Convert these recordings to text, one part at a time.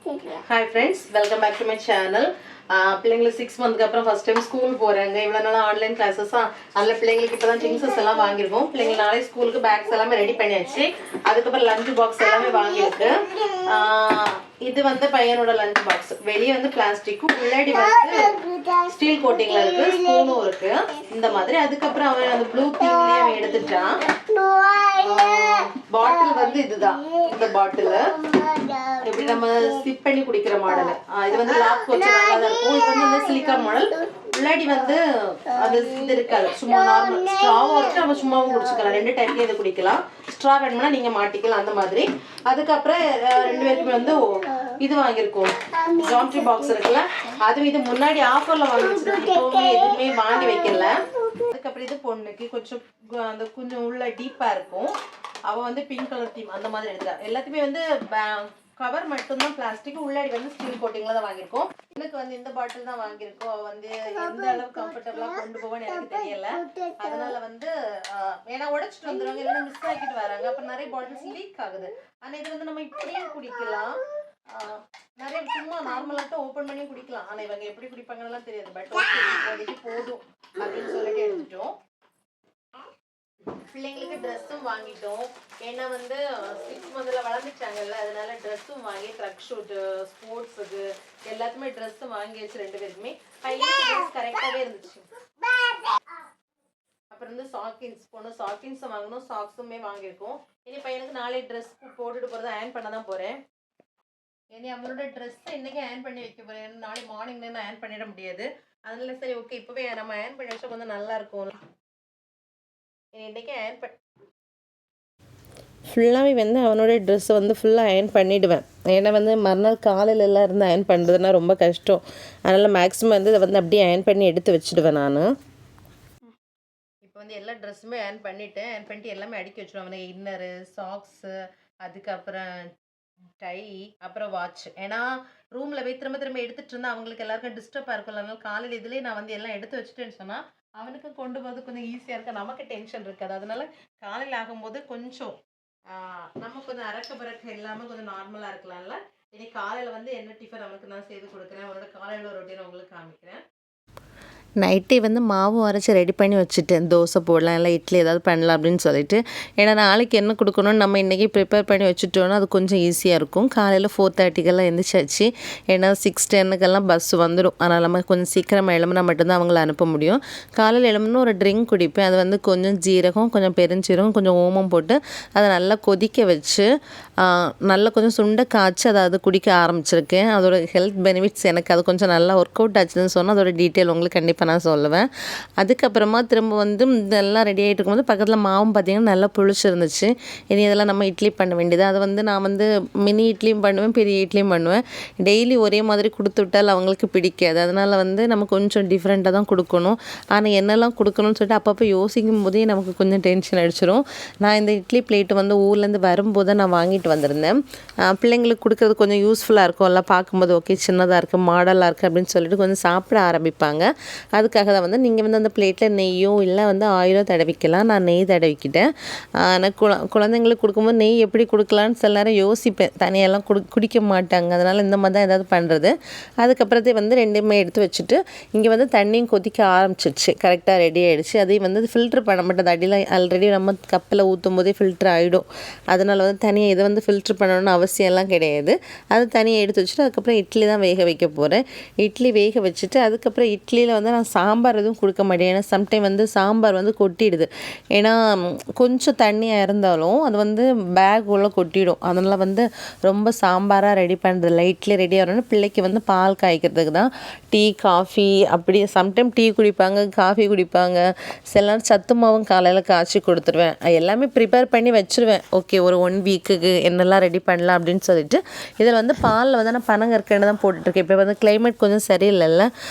Hi friends, welcome back to my channel. பிள்ளைங்களுக்கு 6 மந்த்க்கு அப்புறம் first time school போறாங்க. இவ்வளவு நாளா ஆன்லைன் கிளாसेसா நல்ல பிள்ளைங்களுக்கு இப்பதான் திங்ஸ் எல்லாம் வாங்கிருக்கோம். பிள்ளைங்க நாளை ஸ்கூலுக்கு பேக்ஸ் எல்லாம் ரெடி பண்ணியாச்சு. அதுக்கு அப்புறம் லஞ்ச் பாக்ஸ் எல்லாமே வாங்கிருக்கு. இது வந்து பையனோட லஞ்ச் பாக்ஸ். வெளிய வந்து பிளாஸ்டிக், உள்ளாடி வந்து ஸ்டீல் கோட்டிங்ல இருக்கு, ஸ்பூனும் இருக்கு. இந்த மாதிரி அதுக்கு அப்புறம் அவன் அந்த ப்ளூ தீம்லயே அவன் எடுத்துட்டான். பாட்டில் வந்து இதுதான். இந்த பாட்டில் எப்படி நம்ம சிப் பண்ணி குடிக்கிற மாடல். இது வந்து லாக் வச்சு நல்லா தான் இருக்கும். இது வந்து இந்த சிலிக்கா மாடல். உள்ளாடி வந்து அது இது இருக்காது, சும்மா நார்மல் ஸ்ட்ராவும் இருக்கு. நம்ம சும்மாவும் குடிச்சுக்கலாம். ரெண்டு டைப்லயும் இதை குடிக்கலாம். ஸ்ட்ரா வேணும்னா நீங்க மாட்டிக்கலாம் அந்த மாதிரி. அதுக்கப்புறம் ரெண்டு பேருக்குமே வந்து இது வாங்கியிருக்கோம், ஜாமெட்ரி பாக்ஸ் இருக்குல்ல, அதுவும் இது முன்னாடி ஆஃபர்ல வாங்கி வச்சிருக்கோம். எதுவுமே வாங்கி வைக்கல. அதுக்கப்புறம் இது பொண்ணுக்கு கொஞ்சம் உள்ள டீப்பா இருக்கும். அவ வந்து பிங்க் கலர் தீம் அந்த மாதிரி எடுத்தா. எல்லாத்தையுமே வந்து கவர் மட்டும்தான் பிளாஸ்டிக், உள்ளாடி வந்து ஸ்டீல் கோட்டிங்ல தான் வாங்கியிருக்கோம். எனக்கு வந்து இந்த பாட்டில் தான் வாங்கியிருக்கோம். அவ வந்து எந்த அளவு கம்ஃபர்டபுளா கொண்டு போவான்னு எனக்கு தெரியல. அதனால வந்து ஏன்னா உடைச்சிட்டு வந்துடுவாங்க, இல்லைன்னா மிஸ் ஆக்கிட்டு வராங்க. அப்ப நிறைய பாட்டில்ஸ் லீக் ஆகுது. ஆனா இது வந்து நம்ம இப்படியும் குடிக்கலாம், நிறைய சும்மா நார்மலாக ஓப்பன் பண்ணி குடிக்கலாம். ஆனா இவங்க எப்படி குடிப்பாங்கன்னு தெரியாது. பட் ஓகே போதும் அப்படின்னு சொல்லிட்டு எடுத்துட்டோம். பிள்ளைங்களுக்கு ட்ரெஸ்ஸும் வாங்கிட்டோம். ஏன்னா வந்து 6 மந்த்ல வளர்ந்துட்டாங்கல்ல, அதனால ட்ரெஸ்ஸும் வாங்கி ட்ரக் ஷூட்டு, ஸ்போர்ட்ஸுக்கு எல்லாத்துமே ட்ரெஸ் வாங்கியாச்சு. ரெண்டு பேருக்குமே பையனுக்கு ட்ரெஸ் கரெக்டாகவே இருந்துச்சு. அப்புறம் வந்து சாக்கின்ஸ் போனோம், சாக்கின்ஸும் வாங்கணும், சாக்ஸுமே வாங்கியிருக்கோம். இனி பையனுக்கு நாளை ட்ரெஸ் போட்டுட்டு போகிறத அயர்ன் பண்ண தான் போகிறேன். இனி அவனோட ட்ரெஸ்ஸை இன்னைக்கு அயர்ன் பண்ணி வைக்க போகிறேன். நாளை மார்னிங்ல நான் அயர்ன் பண்ணிட முடியாது. அதனால சரி ஓகே இப்போவே நம்ம அயர்ன் பண்ணி வச்சா கொஞ்சம் நல்லா இருக்கும். ஃபுல்லாகவே வந்து அவனோட ட்ரெஸ்ஸை வந்து ஃபுல்லாக அயர்ன் பண்ணிவிடுவேன். ஏன்னா வந்து மறுநாள் காலையிலலாம் இருந்து அயர்ன் பண்ணுறதுனா ரொம்ப கஷ்டம். அதனால் மேக்ஸிமம் வந்து இதை வந்து அப்படியே அயர்ன் பண்ணி எடுத்து வச்சுடுவேன் நான். இப்போ வந்து எல்லா ட்ரெஸ்ஸுமே அயர்ன் பண்ணிவிட்டு எல்லாமே அடுக்கி வச்சுடுவேன். அவனுக்கு இன்னரு, சாக்ஸு, அதுக்கப்புறம் டை, அப்புறம் வாட்ச். ஏன்னா ரூமில் போய் திரும்ப எடுத்துகிட்டு இருந்தால் அவங்களுக்கு எல்லாருக்கும் டிஸ்டர்பாக இருக்கும். அதனால காலையில் இதுலேயே நான் வந்து எல்லாம் எடுத்து வச்சுட்டேன்னு சொன்னால் அவனுக்கு கொண்டு போகிறது கொஞ்சம் ஈஸியாக இருக்குது, நமக்கு டென்ஷன் இருக்காது. அதனால காலையில் ஆகும்போது கொஞ்சம் நம்ம கொஞ்சம் அரக்க பறக்க இல்லாமல் கொஞ்சம் நார்மலாக இருக்கலாம்ல. இனி காலையில் வந்து என்ன டிஃபன் அவனுக்கு நான் செய்து கொடுக்குறேன், அவனோட காலையில் ரொட்டீன் உங்களுக்கு காமிக்கிறேன். நைட்டே வந்து மாவும் அரைச்சி ரெடி பண்ணி வச்சுட்டேன். தோசை போடலாம், இல்லை இட்லி ஏதாவது பண்ணலாம் அப்படின்னு சொல்லிட்டு. ஏன்னா நாளைக்கு என்ன கொடுக்கணும்னு நம்ம இன்றைக்கி ப்ரிப்பேர் பண்ணி வச்சுட்டோன்னா அது கொஞ்சம் ஈஸியாக இருக்கும். காலையில் 4:30க்கெல்லாம் எழுந்திரிச்சாச்சு. ஏன்னா 6:10க்கெல்லாம் பஸ் வந்துடும். அதனால் நம்ம கொஞ்சம் சீக்கிரமாக எழும்புனா மட்டும்தான் அவங்கள அனுப்ப முடியும். காலையில் எழும்புனா ஒரு ட்ரிங்க் குடிப்பேன். அது வந்து கொஞ்சம் ஜீரகம், கொஞ்சம் பெருஞ்சீரகம், கொஞ்சம் ஓமம் போட்டு அதை நல்லா கொதிக்க வச்சு நல்லா கொஞ்சம் சுண்டை காய்ச்சி அதை குடிக்க ஆரம்பிச்சிருக்கேன். அதோட ஹெல்த் பெனிஃபிட்ஸ் எனக்கு அது கொஞ்சம் நல்லா ஒர்க் அவுட் ஆச்சுன்னு சொன்னால் அதோட டீட்டெயில் உங்களுக்கு கண்டிப்பாக நான் சொல்லுவேன். அதுக்கப்புறமா திரும்ப வந்து இதெல்லாம் ரெடி ஆகிட்டு இருக்கும்போது பக்கத்தில் மாவும் பார்த்திங்கன்னா நல்லா புளிச்சிருந்துச்சு. இனி இதெல்லாம் நம்ம இட்லி பண்ண வேண்டியது. அதை வந்து நான் வந்து மினி இட்லியும் பண்ணுவேன், பெரிய இட்லியும் பண்ணுவேன். டெய்லி ஒரே மாதிரி கொடுத்து விட்டால் அவங்களுக்கு பிடிக்காது. அதனால் வந்து நம்ம கொஞ்சம் டிஃப்ரெண்ட்டாக தான் கொடுக்கணும். ஆனால் என்னெல்லாம் கொடுக்கணும்னு சொல்லிட்டு அப்பப்போ யோசிக்கும் போதே நமக்கு கொஞ்சம் டென்ஷன் அடிச்சிடும். நான் இந்த இட்லி பிளேட்டு வந்து ஊர்லேருந்து வரும்போது நான் வாங்கிட்டு வந்திருந்தேன். பிள்ளைங்களுக்கு கொடுக்குறது கொஞ்சம் யூஸ்ஃபுல்லாக இருக்கும். எல்லாம் பார்க்கும்போது ஓகே சின்னதாக இருக்குது, மாடலாக இருக்குது அப்படின்னு சொல்லிட்டு கொஞ்சம் சாப்பிட ஆரம்பிப்பாங்க. அதுக்காக தான் வந்து நீங்கள் வந்து அந்த பிளேட்டில் நெய்யோ இல்லை வந்து ஆயிலோ தடவிக்கலாம். நான் நெய் தடவிக்கிட்டேன். நான் குழந்தைங்களுக்கு கொடுக்கும்போது நெய் எப்படி கொடுக்கலான்னு சில நேரம் யோசிப்பேன். தனியெல்லாம் குடிக்க மாட்டாங்க. அதனால் இந்த மாதிரி தான் ஏதாவது பண்ணுறது. அதுக்கப்புறத்தே வந்து ரெண்டுமே எடுத்து வச்சுட்டு இங்கே வந்து தண்ணியும் கொதிக்க ஆரம்பிச்சிருச்சு. கரெக்டாக ரெடி ஆகிடுச்சு. அதையும் வந்து ஃபில்ட்ரு பண்ண மாட்டேது. அடியில் ஆல்ரெடி நம்ம கப்பில் ஊற்றும் போதே ஃபில்ட்ரு ஆகிடும். அதனால் வந்து தனியாக இதை வந்து ஃபில்ட்ரு பண்ணணும்னு அவசியம்லாம் கிடையாது. அது தனியாக எடுத்து வச்சுட்டு அதுக்கப்புறம் இட்லி தான் வேக வைக்க போகிறேன். இட்லி வேக வச்சுட்டு அதுக்கப்புறம் இட்லியில் வந்து நான் சாம்பார் எதுவும் கொடுக்க மாட்டேன். ஏன்னா சம்டைம் வந்து சாம்பார் வந்து கொட்டிடுது. ஏன்னா கொஞ்சம் தண்ணியாக இருந்தாலும் அது வந்து பேக் உள்ள கொட்டிடும். அதனால் வந்து ரொம்ப சாம்பாராக ரெடி பண்ணுறது லைட்லி ரெடி ஆகணும்னு பிள்ளைக்கு வந்து பால் காய்க்கிறதுக்கு தான். டீ, காஃபி அப்படி சம்டைம் டீ குடிப்பாங்க, காஃபி குடிப்பாங்க. சில நேரம் சத்து மாவும் காலையில் காய்ச்சி கொடுத்துருவேன். எல்லாமே ப்ரிப்பேர் பண்ணி வச்சுருவேன். ஓகே ஒரு 1 வீக்குக்கு என்னெல்லாம் ரெடி பண்ணலாம் அப்படின்னு சொல்லிட்டு. இதில் வந்து பாலில் வந்து நான் பனங்கற்கண்டு தான் போட்டுட்ருக்கேன். இப்போ வந்து கிளைமேட் கொஞ்சம் சரியில்லைல்ல,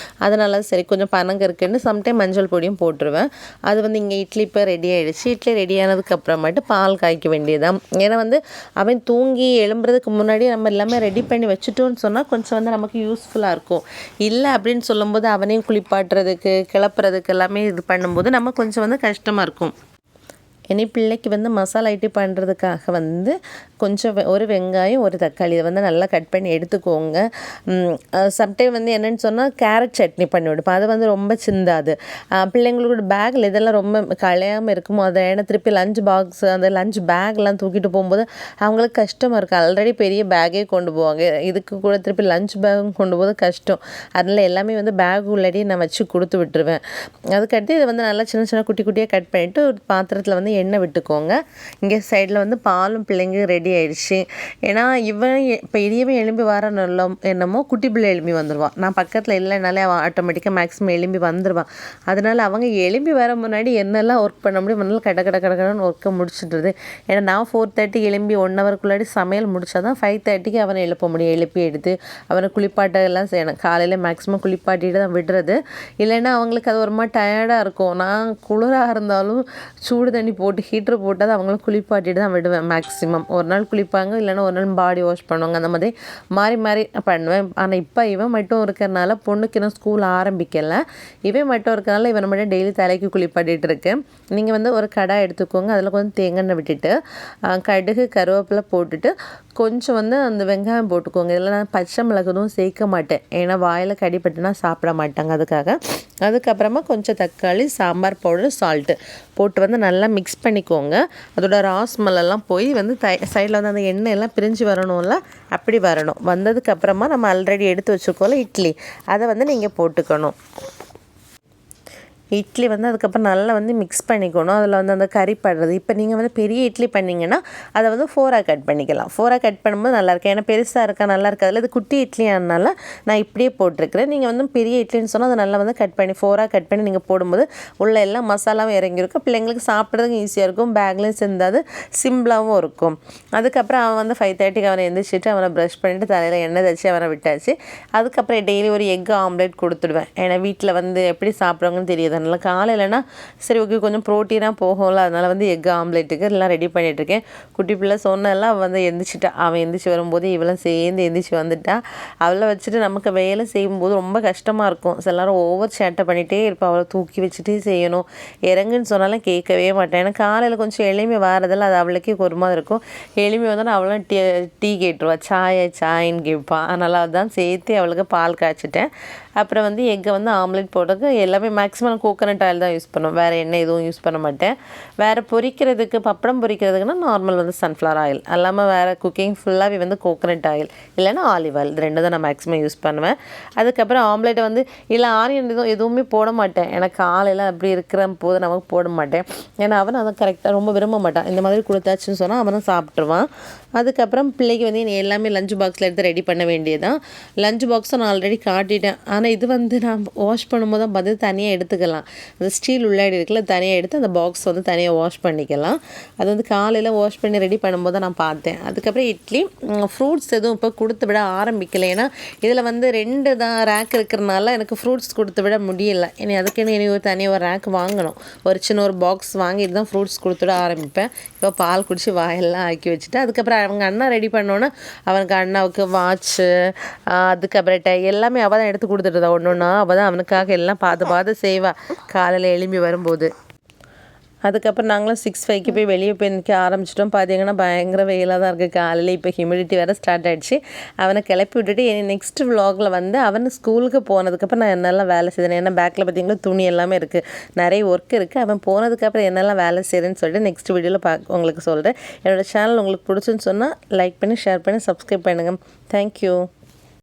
அதனால சரி கொஞ்சம் பனங்கற்கண்டு சம்டைம் மஞ்சள் பொடியும் போட்டுருவேன். அது வந்து இங்கே இட்லி இப்போ ரெடி ஆகிடுச்சு. இட்லி ரெடி ஆனதுக்கப்புறமேட்டு பால் காய்க்க வேண்டியதுதான். ஏன்னா வந்து அவன் தூங்கி எழும்புறதுக்கு முன்னாடி நம்ம எல்லாமே ரெடி பண்ணி வச்சுட்டோன்னு சொன்னால் கொஞ்சம் வந்து நமக்கு யூஸ்ஃபுல்லாக இருக்கும். இல்லை அப்படின்னு சொல்லும்போது அவனையும் குளிப்பாட்டுறதுக்கு கிளப்புறதுக்கு எல்லாமே இது பண்ணும்போது நம்ம கொஞ்சம் வந்து கஷ்டமாக இருக்கும். இனி பிள்ளைக்கு வந்து மசாலா ஐட்டி பண்ணுறதுக்காக வந்து கொஞ்சம் ஒரு வெங்காயம் ஒரு தக்காளி இதை வந்து நல்லா கட் பண்ணி எடுத்துக்கோங்க. சம்டைம் வந்து என்னென்னு சொன்னால் கேரட் சட்னி பண்ணி விடுப்பேன். அது வந்து ரொம்ப சிந்தாது. பிள்ளைங்களோட பேக்கில் இதெல்லாம் ரொம்ப களையாமல் இருக்குமோ அதை ஏன்னா திருப்பி லஞ்ச் பாக்ஸ் அந்த லஞ்ச் பேக்லாம் தூக்கிட்டு போகும்போது அவங்களுக்கு கஷ்டமாக இருக்குது. ஆல்ரெடி பெரிய பேக்கே கொண்டு போவாங்க, இதுக்கு கூட திருப்பி லஞ்ச் பேக்கும் கொண்டு போது கஷ்டம். அதனால் எல்லாமே வந்து பேக் உள்ளடி நான் வச்சு கொடுத்து விட்டுருவேன். அதுக்கடுத்து இதை வந்து நல்லா சின்ன சின்ன குட்டி குட்டியாக கட் பண்ணிவிட்டு ஒரு பாத்திரத்தில் வந்து எண்ணெய் விட்டுக்கோங்க. இங்கே சைடில் வந்து பாலும் பிள்ளைங்க ரெடி ஆயிடுச்சு. ஏன்னா இவன் இப்போ இடியவே எலும்பி வர நல்ல என்னமோ குட்டி பிள்ளை எலும்பி வந்துடுவான். நான் பக்கத்தில் இல்லைனாலே அவன் ஆட்டோமேட்டிக்காக மேக்ஸிமம் எலும்பி வந்துடுவான். அதனால் அவங்க எலும்பி வர முன்னாடி என்னெல்லாம் ஒர்க் பண்ண முடியும் அதனால கடன்னு ஒர்க்கை முடிச்சுட்டுருது. ஏன்னா நான் 4:30 எலும்பி 1 ஹவருக்குள்ளாடி சமையல் முடித்தா தான் 5:30 அவனை எழுப்ப முடியும். எழுப்பி எடுத்து அவனை குளிப்பாட்ட எல்லாம் செய்யணும். காலையில் மேக்ஸிமம் குளிப்பாட்டிட்டு தான் விடுறது. இல்லைன்னா அவங்களுக்கு அது ஒரு மாதிரி டயர்டாக இருக்கும். நான் குளிராக இருந்தாலும் சூடு தண்ணி போட்டு ஹீட்ரு போட்டால் தான் அவங்களும் குளிப்பாட்டிட்டு தான் விடுவேன். மேக்ஸிமம் ஒரு நாள் குளிப்பாங்க, இல்லைன்னா ஒரு நாள் பாடி வாஷ் பண்ணுவாங்க. அந்த மாதிரி மாறி மாறி பண்ணுவேன். ஆனால் இப்போ இவன் மட்டும் இருக்கிறனால பொண்ணுக்கு இன்னும் ஸ்கூல் ஆரம்பிக்கலை. இவன் மட்டும் இருக்கிறனால இவனை மட்டும் டெய்லி தலைக்கு குளிப்பாட்டிகிட்டு இருக்கேன். நீங்கள் வந்து ஒரு கடாய் எடுத்துக்கோங்க. அதில் கொஞ்சம் தேங்காய் எண்ணெய் விட்டுட்டு கடுகு கருவேப்பிலை போட்டுட்டு கொஞ்சம் வந்து அந்த வெங்காயம் போட்டுக்கோங்க. இதில் நான் பச்சை மிளகுதும் சேர்க்க மாட்டேன், ஏன்னா வாயில் கடிப்பட்டுனா சாப்பிட மாட்டாங்க, அதுக்காக. அதுக்கப்புறமா கொஞ்சம் தக்காளி, சாம்பார் பவுடர், சால்ட்டு போட்டு வந்து நல்லா மிக்ஸ் பண்ணிக்கோங்க. அதோட ராஸ்மெல்லாம் போய் வந்து சைடில் வந்து அந்த எண்ணெய் எல்லாம் பிரிஞ்சு வரணும்ல, அப்படி வரணும். வந்ததுக்கப்புறமா நம்ம ஆல்ரெடி எடுத்து வச்சுருக்கோம்ல இட்லி, அதை வந்து நீங்கள் போட்டுக்கணும். இட்லி வந்து அதுக்கப்புறம் நல்லா வந்து மிக்ஸ் பண்ணிக்கணும். அதில் வந்து அந்த கறி படுறது. இப்போ நீங்கள் வந்து பெரிய இட்லி பண்ணிங்கன்னா அதை வந்து 4ஆக கட் பண்ணிக்கலாம். 4ஆக கட் பண்ணும்போது நல்லாயிருக்கும். ஏன்னா பெருசாக இருக்கா நல்லா இருக்காதுல. இது குட்டி இட்லியானால நான் இப்படியே போட்டிருக்கிறேன். நீங்கள் வந்து பெரிய இட்லின்னு சொன்னால் அதை நல்லா வந்து கட் பண்ணி 4ஆக கட் பண்ணி நீங்கள் போடும்போது உள்ள எல்லாம் மசாலாவும் இறங்கியிருக்கும். பிள்ளைங்களுக்கு சாப்பிட்றதுக்கு ஈஸியாக இருக்கும், பேக்லேயும் சேர்ந்தாது, சிம்பிளாகவும் இருக்கும். அதுக்கப்புறம் அவன் வந்து 5:30 அவனை எந்திரிச்சிட்டு அவனை ப்ரஷ் பண்ணிவிட்டு தலையில் எண்ணெய் தச்சு அவனை விட்டாச்சு. அதுக்கப்புறம் டெய்லி ஒரு எக் ஆம்லேட் கொடுத்துடுவேன். ஏன்னா வீட்டில் வந்து எப்படி சாப்பிட்றவங்கன்னு தெரியாது. அதனால் காலையிலனா சரி ஓகே கொஞ்சம் ப்ரோட்டீனாக போகும்ல, அதனால் வந்து எக் ஆம்லேட்டுக்கு எல்லாம் ரெடி பண்ணிகிட்ருக்கேன். குட்டி பிள்ளை சொன்னெல்லாம் அவள் வந்து எந்திரிச்சிட்டா. அவன் எந்திரிச்சு வரும்போது இவளும் சேர்ந்து எந்திரிச்சு வந்துட்டா. அவளை வச்சுட்டு நமக்கு வேலை செய்யும்போது ரொம்ப கஷ்டமாக இருக்கும். எல்லாரும் ஓவர் சேட்டை பண்ணிகிட்டே இருப்பா. அவளை தூக்கி வச்சுட்டே செய்யணும். இறங்குன்னு சொன்னாலும் கேட்கவே மாட்டேன். ஏன்னா காலையில் கொஞ்சம் எளிமை வாரதில்ல, அது அவளுக்கே ஒரு மாதிரி இருக்கும். எளிமை வந்தாலும் அவளும் டீ கேட்டுருவா, சாயின்னு கேட்பான். அதனால் அதான் சேர்த்து அவளுக்கு பால் காய்ச்சிட்டேன். அப்புறம் வந்து எக்கை வந்து ஆம்லேட் போடுறதுக்கு எல்லாமே மேக்ஸிமம் கோகோனட் ஆயில் தான் யூஸ் பண்ணுவேன். வேறு எண்ணெய் எதுவும் யூஸ் பண்ண மாட்டேன். வேறு பொரிக்கிறதுக்கு பப்படம் பொரிக்கிறதுக்குன்னா நார்மல் வந்து சன்ஃப்ளவர் ஆயில், அல்லாமல் வேறு குக்கிங் ஃபுல்லாகவே வந்து கோகோனட் ஆயில் இல்லைன்னா ஆலிவ் ஆயில், இது 2 தான் நான் மேக்ஸிமம் யூஸ் பண்ணுவேன். அதுக்கப்புறம் ஆம்லேட்டை வந்து இல்லை ஆனியன் எதுவுமே போட மாட்டேன். எனக்கு காலையில் அப்படி இருக்கிற போது நமக்கு போட மாட்டேன். ஏன்னா அவன் அதை கரெக்டாக ரொம்ப விரும்ப மாட்டான். இந்த மாதிரி கொடுத்தாச்சுன்னு சொன்னால் அவனும் சாப்பிட்ருவான். அதுக்கப்புறம் பிள்ளைக்கு வந்து எல்லாமே லஞ்ச் பாக்ஸில் எடுத்து ரெடி பண்ண வேண்டியதான். லஞ்ச் பாக்ஸை நான் ஆல்ரெடி காட்டிட்டேன். ஆனால் இது வந்து நான் வாஷ் பண்ணும்போது தான் பார்த்து தனியாக எடுத்துக்கலாம். அந்த ஸ்டீல் உள்ளாடி இருக்குல்ல, தனியாக எடுத்து அந்த பாக்ஸ் வந்து தனியாக வாஷ் பண்ணிக்கலாம். அது வந்து காலையில் வாஷ் பண்ணி ரெடி பண்ணும்போது தான் நான் பார்த்தேன். அதுக்கப்புறம் இட்லி, ஃப்ரூட்ஸ் எதுவும் இப்போ கொடுத்து விட ஆரம்பிக்கலை. ஏன்னா இதில் வந்து 2 தான் ரேக் இருக்கிறனால எனக்கு ஃப்ரூட்ஸ் கொடுத்து விட முடியலை. அதுக்குன்னு இனி ஒரு தனியாக ஒரு ரேக் வாங்கணும். ஒரு சின்ன ஒரு பாக்ஸ் வாங்கிட்டு தான் ஃப்ரூட்ஸ் கொடுத்து விட ஆரம்பிப்பேன். இப்போ பால் குடித்து வாயெல்லாம் ஆக்கி வச்சுட்டு அதுக்கப்புறம் அவங்க அண்ணா ரெடி பண்ணோன்னே அவனுக்கு அண்ணாவுக்கு வாட்ச்சு, அதுக்கப்புறம் எல்லாமே அவள் தான் எடுத்து கொடுத்துட்டு ஒன்று ஒன்றா. அவள் தான் அவனுக்காக எல்லாம் பார்த்து செய்வாள் காலையில் எழும்பி வரும்போது. அதுக்கப்புறம் நாங்களும் 6:05 போய் வெளியே போய் நிற்க ஆரம்பிச்சிட்டோம். பார்த்தீங்கன்னா பயங்கர வெயிலாக தான் இருக்குது காலையில். இப்போ ஹியூமிடிட்டி வேறு ஸ்டார்ட் ஆகிடுச்சு. அவனை கிளப்பி விட்டுட்டு நெக்ஸ்ட் விலாகில் வந்து அவன் ஸ்கூலுக்கு போனதுக்கப்புறம் நான் என்னெல்லாம் வேலை செய்தேன். ஏன்னா பேக்கில் பார்த்தீங்கன்னா துணி எல்லாமே இருக்குது, நிறைய ஒர்க் இருக்குது. அவன் போனதுக்கப்புறம் என்னெல்லாம் வேலை செய்கிறேன்னு சொல்லிட்டு நெக்ஸ்ட் வீடியோவில் உங்களுக்கு சொல்கிறேன். என்னோடய சேனல் உங்களுக்கு பிடிச்சுன்னு சொன்னால் லைக் பண்ணி ஷேர் பண்ணி சப்ஸ்கிரைப் பண்ணுங்கள். தேங்க்யூ.